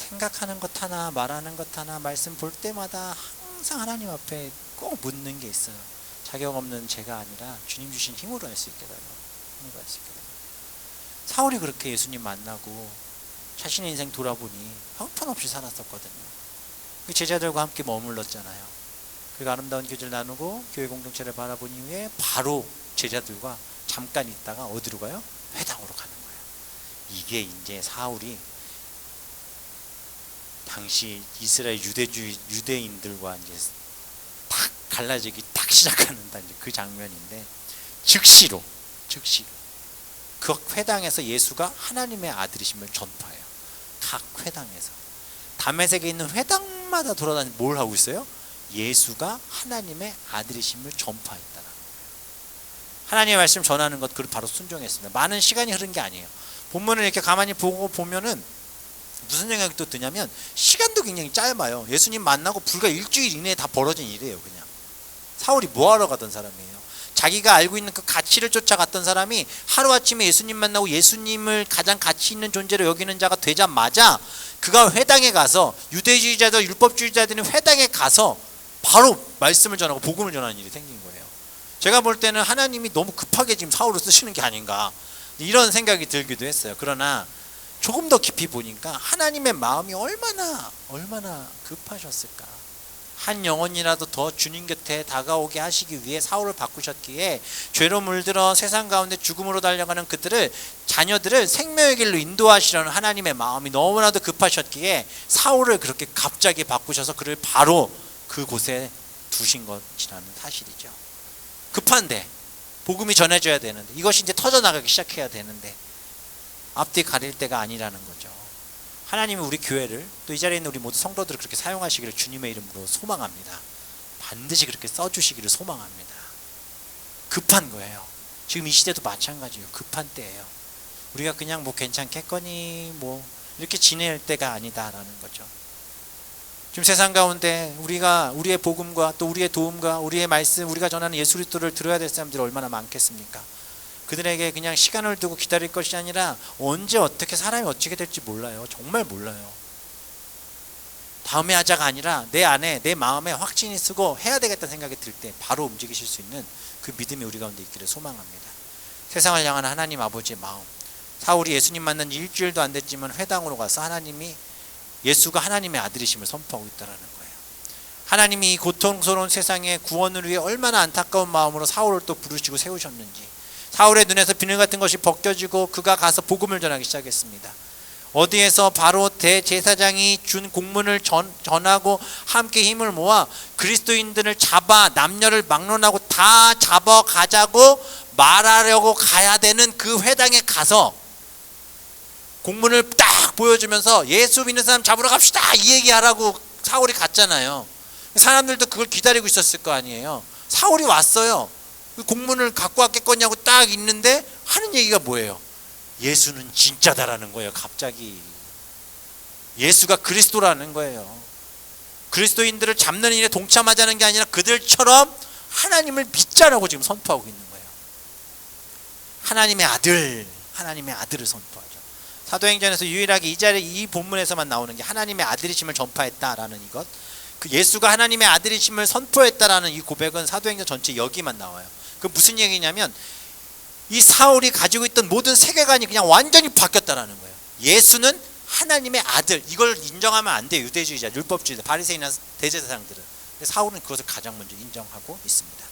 생각하는 것 하나 말하는 것 하나 말씀 볼 때마다 항상 하나님 앞에 꼭 묻는 게 있어요. 자격 없는 제가 아니라 주님 주신 힘으로 할 수 있게 달라고. 힘으로 할 수 있게 달라고. 사울이 그렇게 예수님 만나고 자신의 인생 돌아보니 형편없이 살았었거든요. 그 제자들과 함께 머물렀잖아요. 그리고 아름다운 교제를 나누고 교회 공동체를 바라본 이후에 바로 제자들과 잠깐 있다가 어디로 가요? 회당으로 가는 거예요. 이게 이제 사울이 당시 이스라엘 유대인들과 이제 딱 갈라지기 딱 시작하는 이제 그 장면인데 즉시로 그 회당에서 예수가 하나님의 아들이심을 전파해요. 각 회당에서 다메섹에 있는 회당마다 돌아다니며 뭘 하고 있어요? 예수가 하나님의 아들이심을 전파했다라는 거예요. 하나님의 말씀 전하는 것, 그걸 바로 순종했습니다. 많은 시간이 흐른 게 아니에요. 본문을 이렇게 가만히 보고 보면은 무슨 생각이 또 드냐면 시간도 굉장히 짧아요. 예수님 만나고 불과 일주일 이내에 다 벌어진 일이에요. 그냥 사울이 뭐하러 가던 사람이에요. 자기가 알고 있는 그 가치를 쫓아갔던 사람이 하루아침에 예수님 만나고 예수님을 가장 가치 있는 존재로 여기는 자가 되자마자 그가 회당에 가서, 유대주의자들 율법주의자들은 회당에 가서 바로 말씀을 전하고 복음을 전하는 일이 생긴 거예요. 제가 볼 때는 하나님이 너무 급하게 지금 사울을 쓰시는 게 아닌가 이런 생각이 들기도 했어요. 그러나 조금 더 깊이 보니까 하나님의 마음이 얼마나 급하셨을까. 한 영혼이라도 더 주님 곁에 다가오게 하시기 위해 사울을 바꾸셨기에 죄로 물들어 세상 가운데 죽음으로 달려가는 그들을, 자녀들을 생명의 길로 인도하시려는 하나님의 마음이 너무나도 급하셨기에 사울을 그렇게 갑자기 바꾸셔서 그를 바로 그곳에 두신 것이라는 사실이죠. 급한데 복음이 전해져야 되는데, 이것이 이제 터져나가기 시작해야 되는데 앞뒤 가릴 때가 아니라는 거죠. 하나님이 우리 교회를, 또 이 자리에 있는 우리 모두 성도들을 그렇게 사용하시기를 주님의 이름으로 소망합니다. 반드시 그렇게 써주시기를 소망합니다. 급한 거예요. 지금 이 시대도 마찬가지예요. 급한 때예요. 우리가 그냥 뭐 괜찮겠거니 뭐 이렇게 지낼 때가 아니다라는 거죠. 지금 세상 가운데 우리가 우리의 복음과 또 우리의 도움과 우리의 말씀, 우리가 전하는 예수 그리스도를 들어야 될 사람들이 얼마나 많겠습니까? 그들에게 그냥 시간을 두고 기다릴 것이 아니라 언제 어떻게 사람이 어떻게 될지 몰라요. 정말 몰라요. 다음에 하자가 아니라 내 안에, 내 마음에 확신이 쓰고 해야 되겠다는 생각이 들 때 바로 움직이실 수 있는 그 믿음이 우리 가운데 있기를 소망합니다. 세상을 향한 하나님 아버지의 마음. 사울이 예수님 만난 지 일주일도 안 됐지만 회당으로 가서 하나님이, 예수가 하나님의 아들이심을 선포하고 있다는 거예요. 하나님이 이 고통스러운 세상의 구원을 위해 얼마나 안타까운 마음으로 사울을 또 부르시고 세우셨는지, 사울의 눈에서 비늘 같은 것이 벗겨지고 그가 가서 복음을 전하기 시작했습니다. 어디에서? 바로 대제사장이 준 공문을 전하고 함께 힘을 모아 그리스도인들을 잡아 남녀를 막론하고 다 잡아가자고 말하려고 가야 되는 그 회당에 가서 공문을 딱 보여주면서 예수 믿는 사람 잡으러 갑시다 이 얘기하라고 사울이 갔잖아요. 사람들도 그걸 기다리고 있었을 거 아니에요. 사울이 왔어요. 공문을 갖고 왔겠거냐고 딱 있는데 하는 얘기가 뭐예요? 예수는 진짜다라는 거예요. 갑자기 예수가 그리스도라는 거예요. 그리스도인들을 잡는 일에 동참하자는 게 아니라 그들처럼 하나님을 믿자라고 지금 선포하고 있는 거예요. 하나님의 아들을 선포하죠. 사도행전에서 유일하게 이 자리에 이 본문에서만 나오는 게 하나님의 아들이심을 전파했다라는 이것, 그 예수가 하나님의 아들이심을 선포했다라는 이 고백은 사도행전 전체 여기만 나와요. 그 무슨 얘기냐면 이 사울이 가지고 있던 모든 세계관이 그냥 완전히 바뀌었다라는 거예요. 예수는 하나님의 아들, 이걸 인정하면 안 돼요. 유대주의자, 율법주의자, 바리새인이나 대제사장들은. 근데 사울은 그것을 가장 먼저 인정하고 있습니다.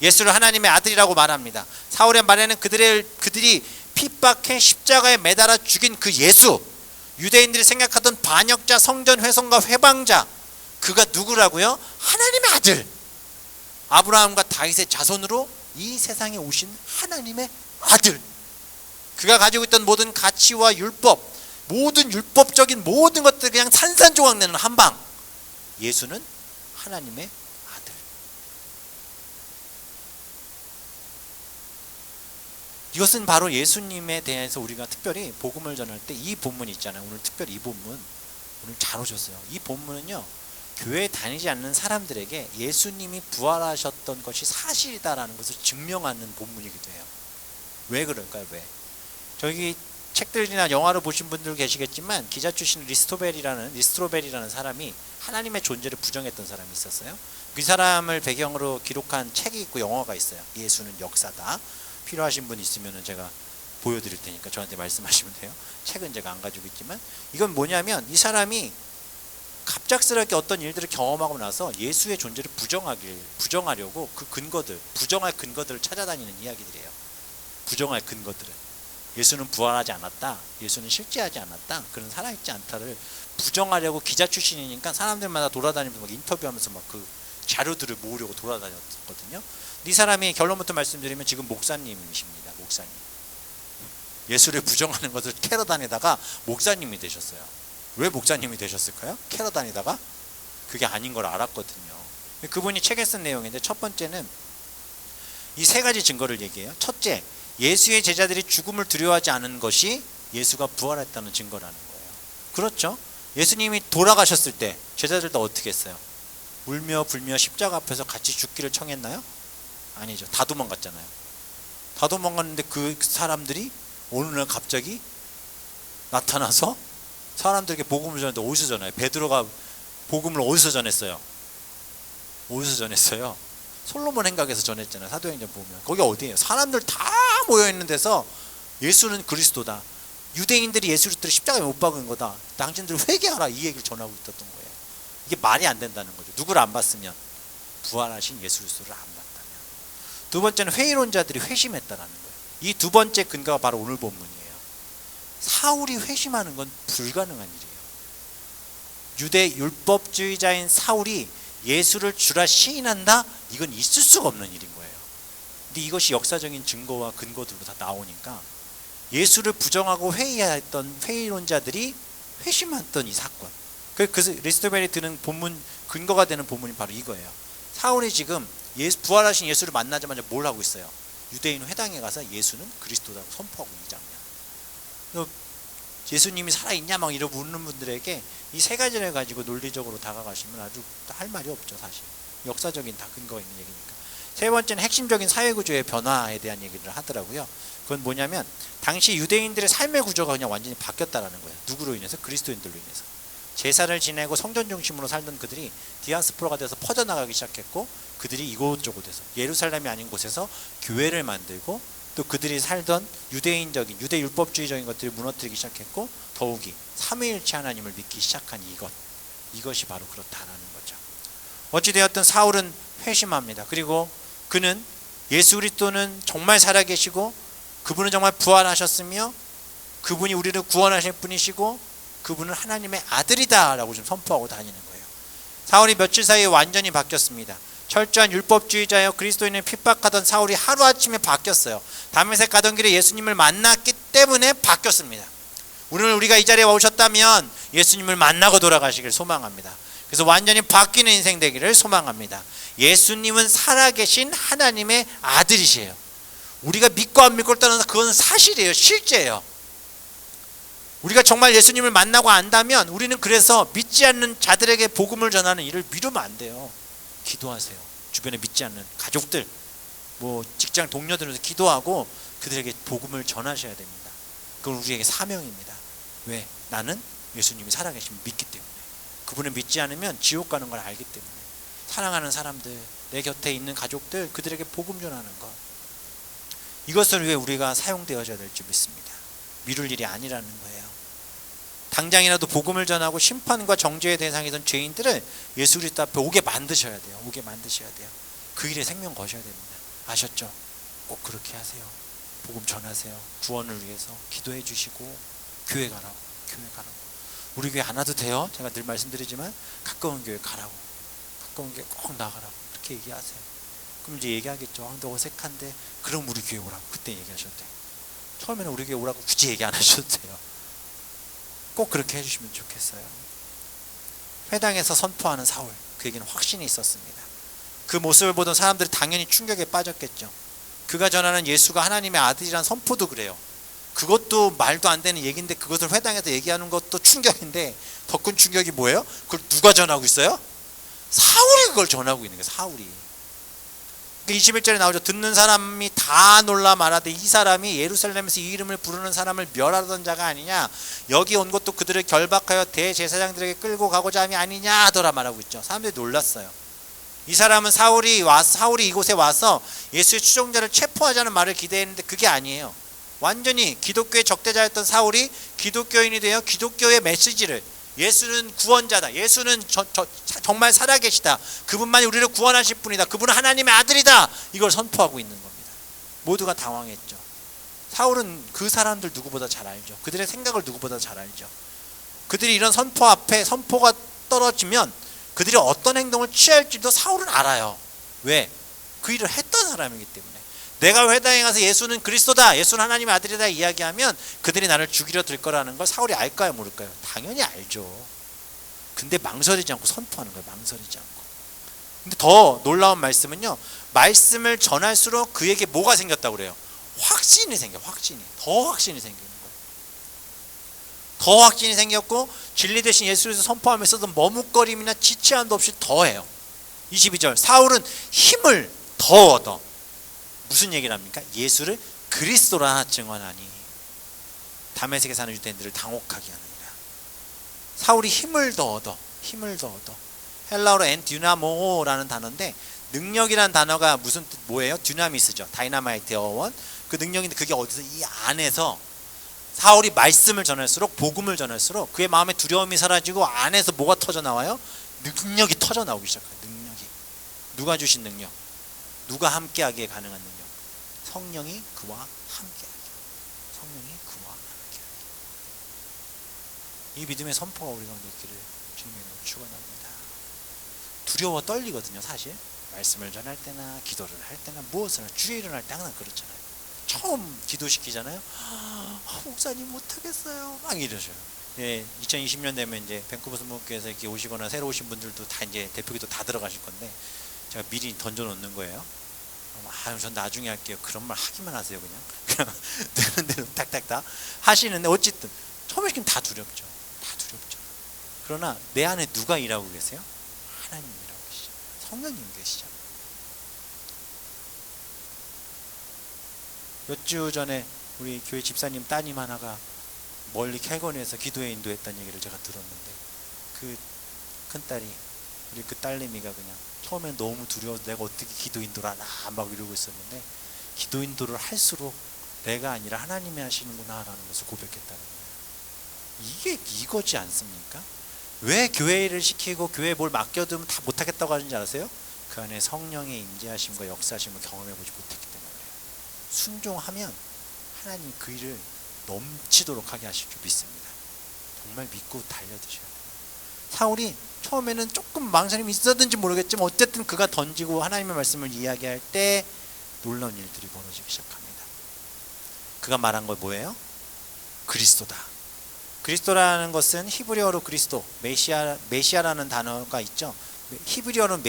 예수를 하나님의 아들이라고 말합니다. 사울의 말에는 그들이 핍박해 십자가에 매달아 죽인 그 예수, 유대인들이 생각하던 반역자, 성전 훼손과 회방자, 그가 누구라고요? 하나님의 아들, 아브라함과 다윗의 자손으로 이 세상에 오신 하나님의 아들. 그가 가지고 있던 모든 가치와 율법, 모든 율법적인 모든 것들 그냥 산산조각 내는 한방. 예수는 하나님의 아들. 이것은 바로 예수님에 대해서 우리가 특별히 복음을 전할 때 이 본문이 있잖아요. 오늘 특별히 이 본문 오늘 잘 오셨어요. 이 본문은요, 교회에 다니지 않는 사람들에게 예수님이 부활하셨던 것이 사실이다라는 것을 증명하는 본문이기도 해요. 왜 그럴까요? 왜? 저기 책들이나 영화로 보신 분들 계시겠지만 기자 출신 리스트로벨이라는 사람이 하나님의 존재를 부정했던 사람이 있었어요. 그 사람을 배경으로 기록한 책이 있고 영화가 있어요. 예수는 역사다. 필요하신 분 있으면 제가 보여드릴 테니까 저한테 말씀하시면 돼요. 책은 제가 안 가지고 있지만, 이건 뭐냐면 이 사람이 갑작스럽게 어떤 일들을 경험하고 나서 예수의 존재를 부정하려고 그 근거들, 부정할 근거들을 찾아다니는 이야기들이에요. 부정할 근거들은 예수는 부활하지 않았다, 예수는 실제하지 않았다, 그는 살아있지 않다를 부정하려고 기자 출신이니까 사람들마다 돌아다니면서 막 인터뷰하면서 막 그 자료들을 모으려고 돌아다녔거든요. 이 사람이 결론부터 말씀드리면 지금 목사님이십니다. 목사님. 예수를 부정하는 것을 캐러 다니다가 목사님이 되셨어요. 왜 목사님이 되셨을까요? 캐러 다니다가 그게 아닌 걸 알았거든요. 그분이 책에 쓴 내용인데, 첫 번째는 이 세 가지 증거를 얘기해요. 첫째, 예수의 제자들이 죽음을 두려워하지 않은 것이 예수가 부활했다는 증거라는 거예요. 그렇죠? 예수님이 돌아가셨을 때 제자들도 어떻게 했어요? 울며 불며 십자가 앞에서 같이 죽기를 청했나요? 아니죠. 다 도망갔잖아요. 다 도망갔는데 그 사람들이 어느 날 갑자기 나타나서 사람들에게 복음을 전했는데 어디서 전해요? 베드로가 복음을 어디서 전했어요? 어디서 전했어요? 솔로몬 행각에서 전했잖아요. 사도행전 보면. 거기 어디예요? 사람들 다 모여있는 데서 예수는 그리스도다, 유대인들이 예수 그리스도를 십자가에 못 박은 거다, 당신들 회개하라, 이 얘기를 전하고 있었던 거예요. 이게 말이 안 된다는 거죠. 누구를 안 봤으면? 부활하신 예수 그리스도를 안 봤다면. 두 번째는 회의론자들이 회심했다라는 거예요. 이 두 번째 근거가 바로 오늘 본문이에요. 사울이 회심하는 건 불가능한 일이에요. 유대 율법주의자인 사울이 예수를 주라 시인한다? 이건 있을 수가 없는 일인 거예요. 근데 이것이 역사적인 증거와 근거들로 다 나오니까 예수를 부정하고 회의했던 회의론자들이 회심했던 이 사건, 그래서 리스토벨이 드는 본문, 근거가 되는 본문이 바로 이거예요. 사울이 지금 부활하신 예수를 만나자마자 뭘 하고 있어요? 유대인 회당에 가서 예수는 그리스도라고 선포하고 이 장면. 예수님이 살아있냐 막 이러고 묻는 분들에게 이 세 가지를 가지고 논리적으로 다가가시면 아주 할 말이 없죠. 사실 역사적인 다 근거가 있는 얘기니까. 세 번째는 핵심적인 사회구조의 변화에 대한 얘기를 하더라고요. 그건 뭐냐면 당시 유대인들의 삶의 구조가 그냥 완전히 바뀌었다라는 거예요. 누구로 인해서? 그리스도인들로 인해서. 제사를 지내고 성전 중심으로 살던 그들이 디아스포라가 돼서 퍼져나가기 시작했고, 그들이 이곳저곳에서, 예루살렘이 아닌 곳에서 교회를 만들고, 또 그들이 살던 유대인적인, 유대 율법주의적인 것들을 무너뜨리기 시작했고, 더욱이 삼위일체 하나님을 믿기 시작한 이것이 바로 그렇다라는 거죠. 어찌되었든 사울은 회심합니다. 그리고 그는 예수 그리스도는 정말 살아계시고, 그분은 정말 부활하셨으며, 그분이 우리를 구원하실 분이시고, 그분은 하나님의 아들이다 라고 좀 선포하고 다니는 거예요. 사울이 며칠 사이에 완전히 바뀌었습니다. 철저한 율법주의자여 그리스도인을 핍박하던 사울이 하루아침에 바뀌었어요. 다메섹 가던 길에 예수님을 만났기 때문에 바뀌었습니다. 오늘 우리가 이 자리에 오셨다면 예수님을 만나고 돌아가시길 소망합니다. 그래서 완전히 바뀌는 인생 되기를 소망합니다. 예수님은 살아계신 하나님의 아들이시에요. 우리가 믿고 안 믿고를 떠나서 그건 사실이에요. 실제예요. 우리가 정말 예수님을 만나고 안다면 우리는 그래서 믿지 않는 자들에게 복음을 전하는 일을 미루면 안 돼요. 기도하세요. 주변에 믿지 않는 가족들, 직장 동료들한테 기도하고 그들에게 복음을 전하셔야 됩니다. 그건 우리에게 사명입니다. 왜? 나는 예수님이 살아계시면 믿기 때문에. 그분을 믿지 않으면 지옥 가는 걸 알기 때문에. 사랑하는 사람들, 내 곁에 있는 가족들, 그들에게 복음 전하는 것, 이것을 위해 우리가 사용되어져야 될 줄 믿습니다. 미룰 일이 아니라는 거예요. 당장이라도 복음을 전하고 심판과 정죄의 대상이던 죄인들을 예수 그리스도 앞에 오게 만드셔야 돼요. 오게 만드셔야 돼요. 그 일에 생명 거셔야 됩니다. 아셨죠? 꼭 그렇게 하세요. 복음 전하세요. 구원을 위해서 기도해 주시고, 교회 가라고. 우리 교회 안 와도 돼요. 제가 늘 말씀드리지만 가까운 교회 가라고. 가까운 교회 꼭 나가라고. 그렇게 얘기하세요. 그럼 이제 얘기하겠죠. 근데 어색한데. 그럼 우리 교회 오라고. 그때 얘기하셔도 돼요. 처음에는 우리 교회 오라고 굳이 얘기 안 하셔도 돼요. 꼭 그렇게 해주시면 좋겠어요. 회당에서 선포하는 사울, 그에게는 확신이 있었습니다. 그 모습을 보던 사람들이 당연히 충격에 빠졌겠죠. 그가 전하는 예수가 하나님의 아들이란 선포도 그래요. 그것도 말도 안 되는 얘기인데 그것을 회당에서 얘기하는 것도 충격인데, 더 큰 충격이 뭐예요? 그걸 누가 전하고 있어요? 사울이 그걸 전하고 있는 거예요. 사울이. 21절에 나오죠. 듣는 사람이 다 놀라 말하되 이 사람이 예루살렘에서 이 이름을 부르는 사람을 멸하던 자가 아니냐, 여기 온 것도 그들을 결박하여 대제사장들에게 끌고 가고자 함이 아니냐 하더라 말하고 있죠. 사람들이 놀랐어요. 이 사람은 사울이 이곳에 와서 예수의 추종자를 체포하자는 말을 기대했는데 그게 아니에요. 완전히 기독교의 적대자였던 사울이 기독교인이 되어 기독교의 메시지를, 예수는 구원자다, 예수는 정말 살아계시다, 그분만이 우리를 구원하실 분이다, 그분은 하나님의 아들이다, 이걸 선포하고 있는 겁니다. 모두가 당황했죠. 사울은 그 사람들 누구보다 잘 알죠. 그들의 생각을 누구보다 잘 알죠. 그들이 이런 선포 앞에, 선포가 떨어지면 그들이 어떤 행동을 취할지도 사울은 알아요. 왜? 그 일을 했던 사람이기 때문에. 내가 회당에 가서 예수는 그리스도다, 예수는 하나님의 아들이다 이야기하면 그들이 나를 죽이려 들 거라는 걸 사울이 알까요, 모를까요? 당연히 알죠. 근데 망설이지 않고 선포하는 거예요. 망설이지 않고. 근데 더 놀라운 말씀은요, 말씀을 전할수록 그에게 뭐가 생겼다고 그래요? 확신이 생겨. 더 확신이 생기는 거예요. 더 확신이 생겼고 진리 대신 예수를 선포하면서도 머뭇거림이나 지체함도 없이 더해요. 22절, 사울은 힘을 더 얻어. 무슨 얘기를 합니까? 예수를 그리스도라 하나 증언하니 다메섹에 사는 유대인들을 당혹하게 하느니라. 사울이 힘을 더 얻어. 헬라어로 엔듀나모라는 단어인데, 능력이란 단어가 무슨 뜻, 뭐예요? 듀나미스죠. 다이나마이트의 어원. 그 능력인데 그게 어디서, 이 안에서 사울이 말씀을 전할수록, 복음을 전할수록 그의 마음에 두려움이 사라지고 안에서 뭐가 터져 나와요? 능력이 터져 나오기 시작해요. 능력이. 누가 주신 능력? 누가 함께하기에 가능한 능력? 성령이 그와 함께하기. 이 믿음의 선포가 우리 가운데 있기를 주님의 이름으로 축원합니다. 두려워 떨리거든요, 사실. 말씀을 전할 때나 기도를 할 때나 무엇을 주의 일어날 때 항상 그렇잖아요. 처음 기도시키잖아요. 목사님 못하겠어요. 막 이러셔요. 예, 2020년 되면 이제 밴쿠버 선목교회에서 이렇게 오시거나 새로 오신 분들도 다 이제 대표기도 다 들어가실 건데, 제가 미리 던져놓는 거예요. 전 나중에 할게요. 그런 말 하기만 하세요. 그냥 되는 대로 딱딱딱 하시는데, 어쨌든 처음에 시키면 다 두렵죠. 그러나 내 안에 누가 일하고 계세요? 하나님 일하고 계시죠. 성령님 계시죠. 몇 주 전에 우리 교회 집사님 따님 하나가 멀리 캘거니에서 기도에 인도했다는 얘기를 제가 들었는데, 그 큰딸이, 우리 그 딸내미가 그냥 처음엔 너무 두려워서 내가 어떻게 기도 인도를 하나 막 이러고 있었는데, 기도 인도를 할수록 내가 아니라 하나님이 하시는구나 라는 것을 고백했다는 거예요. 이게 이거지 않습니까? 왜 교회 일을 시키고 교회에 뭘 맡겨두면 다 못하겠다고 하는지 아세요? 그 안에 성령의 임재하심과 역사하심을 경험해보지 못했기 때문이에요. 순종하면 하나님 그 일을 넘치도록 하게 하실 줄 믿습니다. 정말 믿고 달려드셔야 돼요. 사울이 처음에는 조금 망설임이 있었는지 모르겠지만 어쨌든 그가 던지고 하나님의 말씀을 이야기할 때 놀라운 일들이 벌어지기 시작합니다. 그가 말한 건 뭐예요? 그리스도다. 그리스도라는 것은 히브리어로 그리스도, 메시아라는 단어가 있죠. 히브리어로는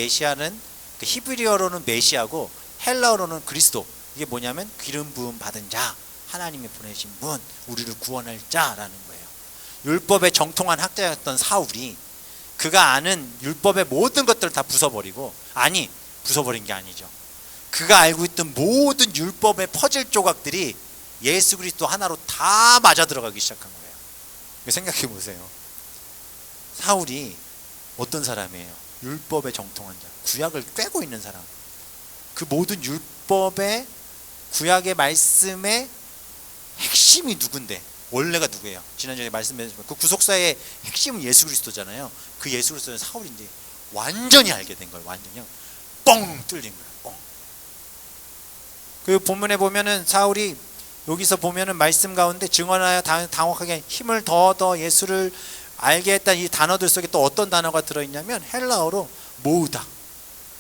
메시아고 헬라어로는 그리스도. 이게 뭐냐면 기름 부음 받은 자, 하나님이 보내신 분, 우리를 구원할 자라는 거예요. 율법에 정통한 학자였던 사울이 그가 아는 율법의 모든 것들을 다 부숴버리고, 아니, 부숴버린 게 아니죠. 그가 알고 있던 모든 율법의 퍼즐 조각들이 예수 그리스도 하나로 다 맞아 들어가기 시작한 거예요. 생각해 보세요. 사울이 어떤 사람이에요? 율법에 정통한 자, 구약을 꿰고 있는 사람. 그 모든 율법의, 구약의 말씀의 핵심이 누군데, 원래가 누구예요? 지난주에 말씀드렸지만 그 구속사의 핵심은 예수 그리스도잖아요. 그 예수 그리스도는 사울이 이제 완전히 알게 된 거예요. 완전히요. 뻥 뚫린 거예요. 뻥. 그 본문에 보면은 사울이 여기서 보면은 말씀 가운데 증언하여 당혹하게 힘을 더 예수를 알게 했다는 이 단어들 속에 또 어떤 단어가 들어있냐면 헬라어로 모으다,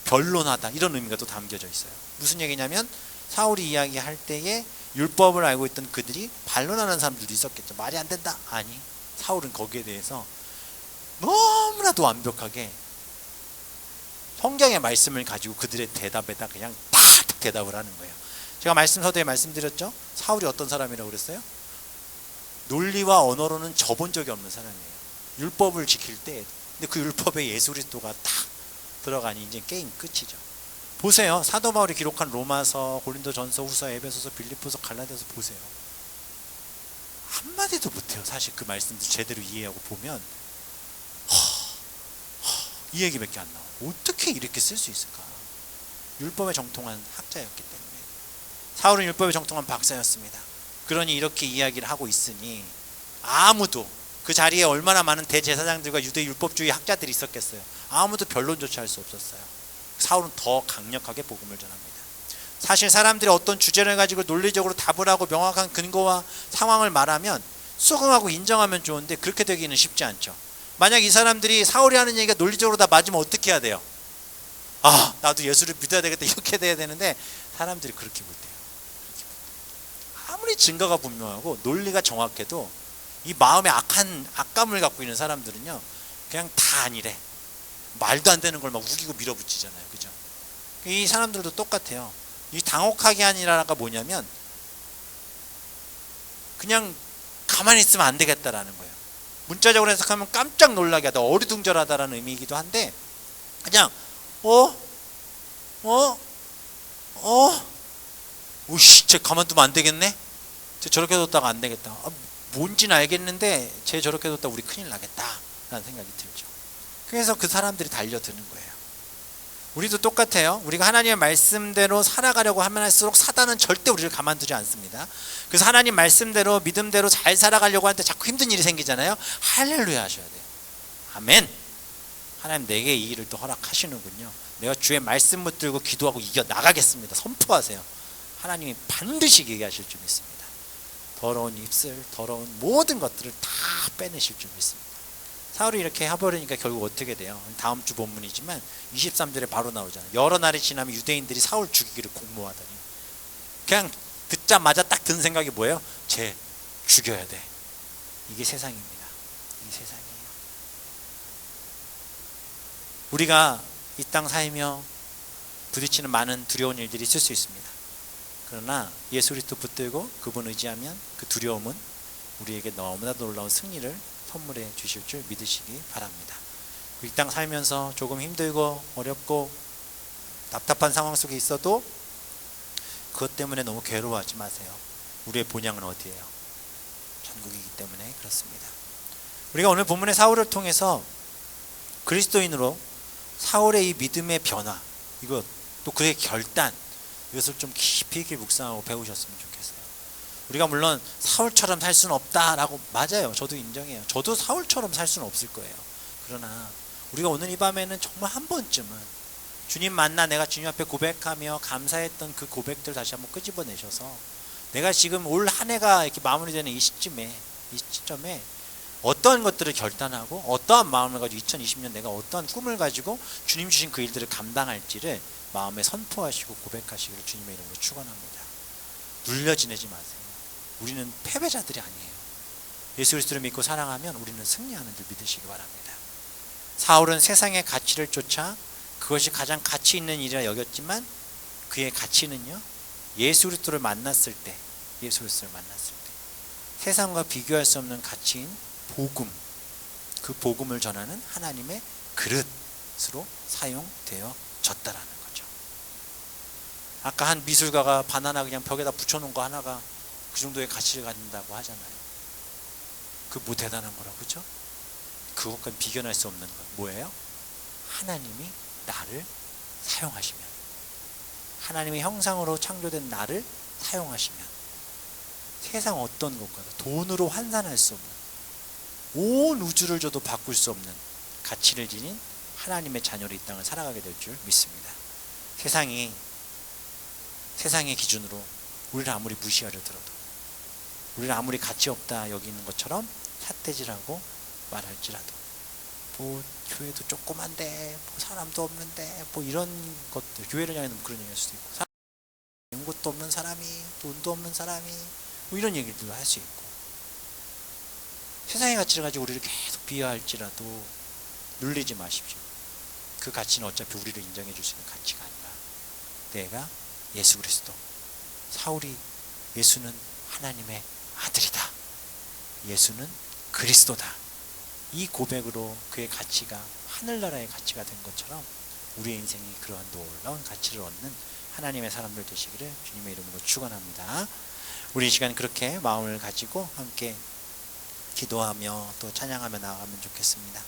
변론하다, 이런 의미가 또 담겨져 있어요. 무슨 얘기냐면 사울이 이야기할 때에 율법을 알고 있던 그들이 반론하는 사람들도 있었겠죠. 말이 안 된다. 아니, 사울은 거기에 대해서 너무나도 완벽하게 성경의 말씀을 가지고 그들의 대답에다 그냥 탁 대답을 하는 거예요. 제가 말씀 서두에 말씀드렸죠. 사울이 어떤 사람이라고 그랬어요? 논리와 언어로는 져본 적이 없는 사람이에요. 율법을 지킬 때, 근데 그 율법에 예수 그리스도가 딱 들어가니 이제 게임 끝이죠. 보세요. 사도 바울이 기록한 로마서, 고린도전서, 후서, 에베소서, 빌립보서, 갈라디아서 보세요. 한마디도 못해요. 사실 그 말씀들 제대로 이해하고 보면 이 얘기밖에 안 나와요. 어떻게 이렇게 쓸 수 있을까? 율법에 정통한 학자였기 때문에. 사울은 율법에 정통한 박사였습니다. 그러니 이렇게 이야기를 하고 있으니 아무도, 그 자리에 얼마나 많은 대제사장들과 유대 율법주의 학자들이 있었겠어요. 아무도 변론조차 할 수 없었어요. 사울은 더 강력하게 복음을 전합니다. 사실 사람들이 어떤 주제를 가지고 논리적으로 답을 하고 명확한 근거와 상황을 말하면 수긍하고 인정하면 좋은데 그렇게 되기는 쉽지 않죠. 만약 이 사람들이 사울이 하는 얘기가 논리적으로 다 맞으면 어떻게 해야 돼요? 아, 나도 예수를 믿어야 되겠다, 이렇게 돼야 되는데 사람들이 그렇게 못해요. 아무리 증거가 분명하고 논리가 정확해도 이 마음에 악한 악감을 갖고 있는 사람들은요, 그냥 다 아니래. 말도 안 되는 걸 막 우기고 밀어붙이잖아요. 그죠? 이 사람들도 똑같아요. 이 당혹하게 아니라가 뭐냐면 그냥 가만히 있으면 안 되겠다라는 거예요. 문자적으로 해석하면 깜짝 놀라게 하다, 어리둥절하다라는 의미이기도 한데, 그냥 오씨, 쟤 가만두면 안 되겠네. 쟤 저렇게 뒀다가 안 되겠다. 뭔지는 알겠는데 쟤 저렇게 뒀다 우리 큰일 나겠다라는 생각이 들죠. 그래서 그 사람들이 달려드는 거예요. 우리도 똑같아요. 우리가 하나님의 말씀대로 살아가려고 하면 할수록 사단은 절대 우리를 가만두지 않습니다. 그래서 하나님 말씀대로 믿음대로 잘 살아가려고 하는데 자꾸 힘든 일이 생기잖아요. 할렐루야 하셔야 돼요. 아멘. 하나님 내게 이 일을 또 허락하시는군요. 내가 주의 말씀 붙들고 기도하고 이겨나가겠습니다. 선포하세요. 하나님이 반드시 얘기하실 줄 믿습니다. 더러운 입술, 더러운 모든 것들을 다 빼내실 줄 믿습니다. 사울이 이렇게 해버리니까 결국 어떻게 돼요? 다음 주 본문이지만 23절에 바로 나오잖아요. 여러 날이 지나면 유대인들이 사울 죽이기를 공모하더니, 그냥 듣자마자 딱 든 생각이 뭐예요? 쟤 죽여야 돼. 이게 세상입니다. 이게 세상이에요. 우리가 이 땅 살며 부딪히는 많은 두려운 일들이 있을 수 있습니다. 그러나 예수 그리스도 붙들고 그분 의지하면 그 두려움은 우리에게 너무나 놀라운 승리를 선물해 주실 줄 믿으시기 바랍니다. 이 땅 살면서 조금 힘들고 어렵고 답답한 상황 속에 있어도 그것 때문에 너무 괴로워하지 마세요. 우리의 본향은 어디예요? 천국이기 때문에 그렇습니다. 우리가 오늘 본문의 사울을 통해서 그리스도인으로 사울의 이 믿음의 변화, 이거 또 그의 결단, 이것을 좀 깊이 있게 묵상하고 배우셨으면 좋겠어요. 우리가 물론 사울처럼 살 수는 없다라고, 맞아요. 저도 인정해요. 저도 사울처럼 살 수는 없을 거예요. 그러나 우리가 오늘 이 밤에는 정말 한 번쯤은 주님 만나 내가 주님 앞에 고백하며 감사했던 그 고백들 다시 한번 끄집어내셔서 내가 지금 올 한 해가 이렇게 마무리되는 이 시점에 어떠한 것들을 결단하고 어떠한 마음을 가지고 2020년 내가 어떠한 꿈을 가지고 주님 주신 그 일들을 감당할지를 마음에 선포하시고 고백하시기를 주님의 이름으로 축원합니다. 눌려 지내지 마세요. 우리는 패배자들이 아니에요. 예수 그리스도를 믿고 사랑하면 우리는 승리하는 줄 믿으시기 바랍니다. 사울은 세상의 가치를 쫓아 그것이 가장 가치 있는 일이라 여겼지만 그의 가치는요, 예수 그리스도를 만났을 때, 예수 그리스도를 만났을 때 세상과 비교할 수 없는 가치인 복음, 그 복음을 전하는 하나님의 그릇으로 사용되어졌다라는 거죠. 아까 한 미술가가 바나나 그냥 벽에다 붙여놓은 거 하나가 그 정도의 가치를 갖는다고 하잖아요. 그 뭐 대단한 거라고, 그죠? 그것과 비견할 수 없는 것 뭐예요? 하나님이 나를 사용하시면, 하나님의 형상으로 창조된 나를 사용하시면 세상 어떤 것과도 돈으로 환산할 수 없는, 온 우주를 줘도 바꿀 수 없는 가치를 지닌 하나님의 자녀로 이 땅을 살아가게 될 줄 믿습니다. 세상의 기준으로 우리를 아무리 무시하려 들어도, 우리를 아무리 가치 없다 여기는 것처럼 삿대질하고 말할지라도, 뭐 교회도 조그만데 뭐 사람도 없는데 뭐 이런 것들, 교회를 향해 그런 얘기 할 수도 있고, 아무것도 없는 사람이, 돈도 없는 사람이, 뭐 이런 얘기들도 할 수 있고, 세상의 가치를 가지고 우리를 계속 비하할지라도 눌리지 마십시오. 그 가치는 어차피 우리를 인정해 줄 수 있는 가치가 아니라 내가 예수 그리스도, 사울이 예수는 하나님의 아들이다, 예수는 그리스도다, 이 고백으로 그의 가치가 하늘나라의 가치가 된 것처럼 우리의 인생이 그러한 놀라운 가치를 얻는 하나님의 사람들 되시기를 주님의 이름으로 축원합니다. 우리 이 시간 그렇게 마음을 가지고 함께 기도하며 또 찬양하며 나아가면 좋겠습니다.